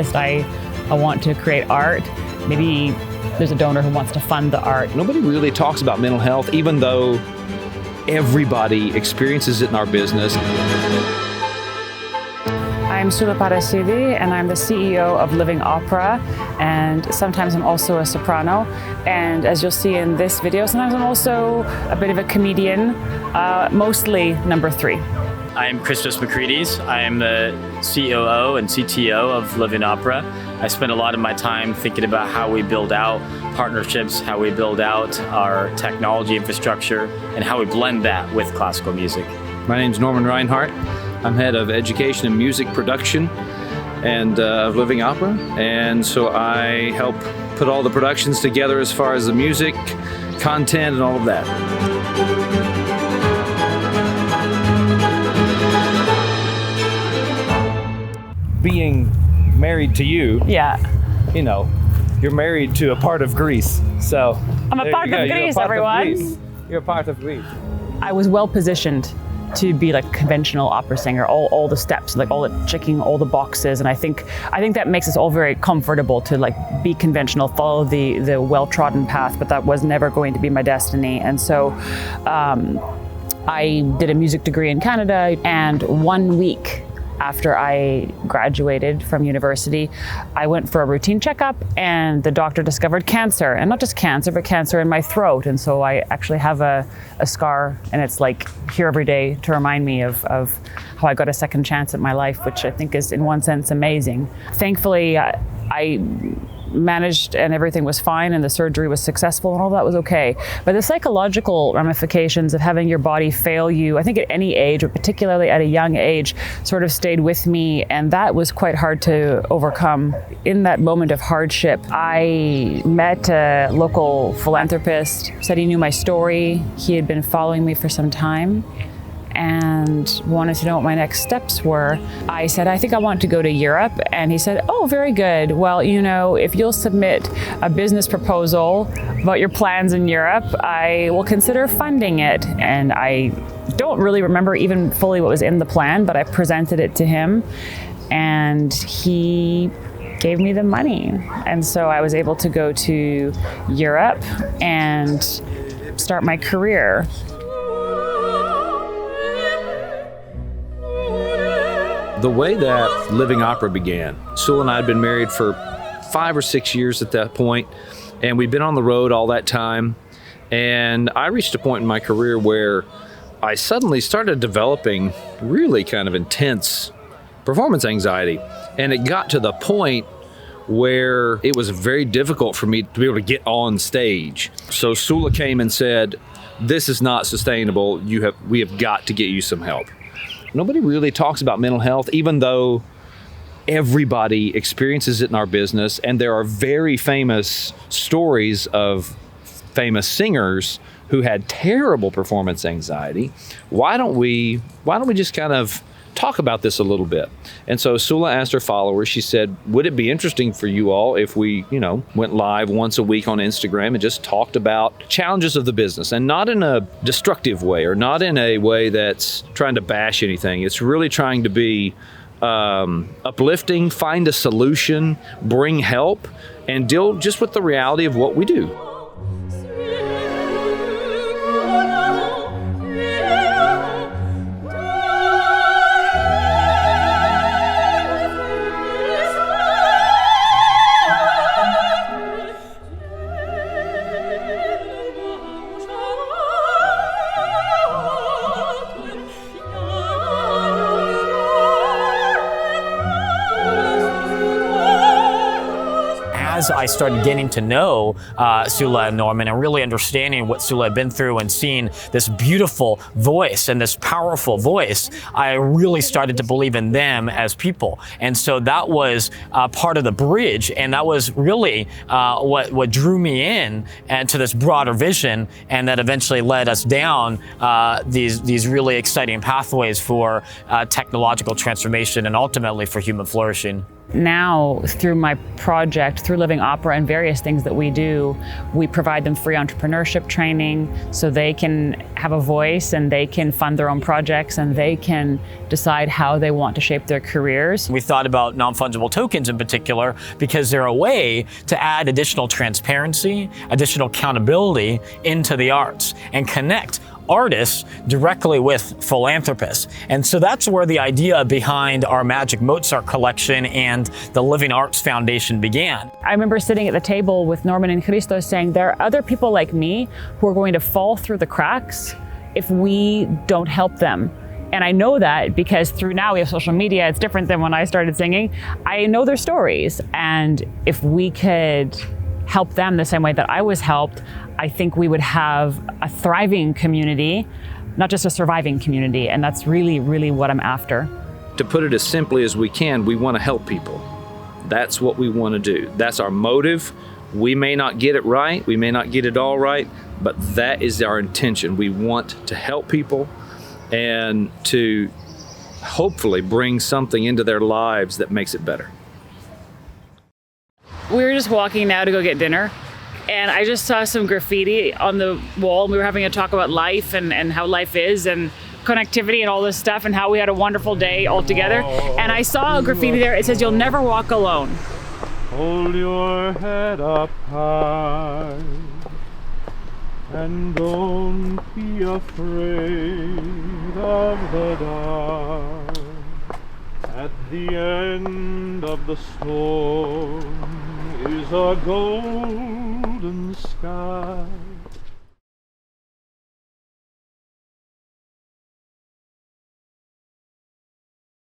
artist. I want to create art. Maybe there's a donor who wants to fund the art. Nobody really talks about mental health, even though everybody experiences it in our business. I'm Soula and I'm the CEO of Living Opera, and sometimes I'm also a soprano. And as you'll see in this video, sometimes I'm also a bit of a comedian, mostly number 3. I'm Christos Makridis. I am the COO and CTO of Living Opera. I spend a lot of my time thinking about how we build out partnerships, how we build out our technology infrastructure, and how we blend that with classical music. My name's Reinhardt. I'm head of education and music production and of Living Opera. And so I help put all the productions together as far as the music, content, and all of that. Being married to you, you know, you're married to a part of Greece. So I'm a part of Greece, everyone. You're a part of Greece. I was well positioned to be like a conventional opera singer, all the steps, like all the checking all the boxes. And I think that makes us all very comfortable to like be conventional, follow the well-trodden path, but that was never going to be my destiny. And so I did a music degree in Canada, and 1 week after I graduated from university, I went for a routine checkup, and the doctor discovered cancer, and not just cancer, but cancer in my throat. And so I actually have a scar, and it's like here every day to remind me of how I got a second chance at my life, which I think is in one sense amazing. Thankfully, I managed and everything was fine, and the surgery was successful and all that was okay. But the psychological ramifications of having your body fail you, I think at any age, but particularly at a young age, sort of stayed with me, and that was quite hard to overcome. In that moment of hardship, I met a local philanthropist, said he knew my story. He had been following me for some time and wanted to know what my next steps were. I said, I think I want to go to Europe. And he said, oh, very good. Well, you know, if you'll submit a business proposal about your plans in Europe, I will consider funding it. And I don't really remember even fully what was in the plan, but I presented it to him, and he gave me the money. And so I was able to go to Europe and start my career. The way that Living Opera began, Soula and I had been married for 5 or 6 years at that point, and we'd been on the road all that time. And I reached a point in my career where I suddenly started developing really kind of intense performance anxiety. And it got to the point where it was very difficult for me to be able to get on stage. So Soula came and said, this is not sustainable. We have got to get you some help. Nobody really talks about mental health, even though everybody experiences it in our business. And there are very famous stories of famous singers who had terrible performance anxiety. Why don't we just kind of talk about this a little bit? And so Soula asked her followers, she said, would it be interesting for you all if we, went live once a week on Instagram and just talked about challenges of the business, and not in a destructive way or not in a way that's trying to bash anything. It's really trying to be uplifting, find a solution, bring help, and deal just with the reality of what we do. As I started getting to know Soula and Norman and really understanding what Soula had been through and seeing this beautiful voice and this powerful voice, I really started to believe in them as people. And so that was part of the bridge, and that was really what drew me in and to this broader vision, and that eventually led us down these really exciting pathways for technological transformation and ultimately for human flourishing. Now, through my project, through Living Opera and various things that we do, we provide them free entrepreneurship training so they can have a voice and they can fund their own projects and they can decide how they want to shape their careers. We thought about non-fungible tokens in particular because they're a way to add additional transparency, additional accountability into the arts and connect artists directly with philanthropists. And so that's where the idea behind our Magic Mozart collection and the Living Arts Foundation began. I remember sitting at the table with Norman and Christos saying, there are other people like me who are going to fall through the cracks if we don't help them. And I know that because through now we have social media, it's different than when I started singing. I know their stories. And if we could help them the same way that I was helped, I think we would have a thriving community, not just a surviving community. And that's really, really what I'm after. To put it as simply as we can, we want to help people. That's what we want to do. That's our motive. We may not get it right. We may not get it all right, but that is our intention. We want to help people and to hopefully bring something into their lives that makes it better. We were just walking now to go get dinner, and I just saw some graffiti on the wall, and we were having a talk about life and how life is and connectivity and all this stuff and how we had a wonderful day all together. And I saw a graffiti there. It says, "You'll never walk alone." Hold your head up high and don't be afraid of the dark. At the end of the storm is a golden sky.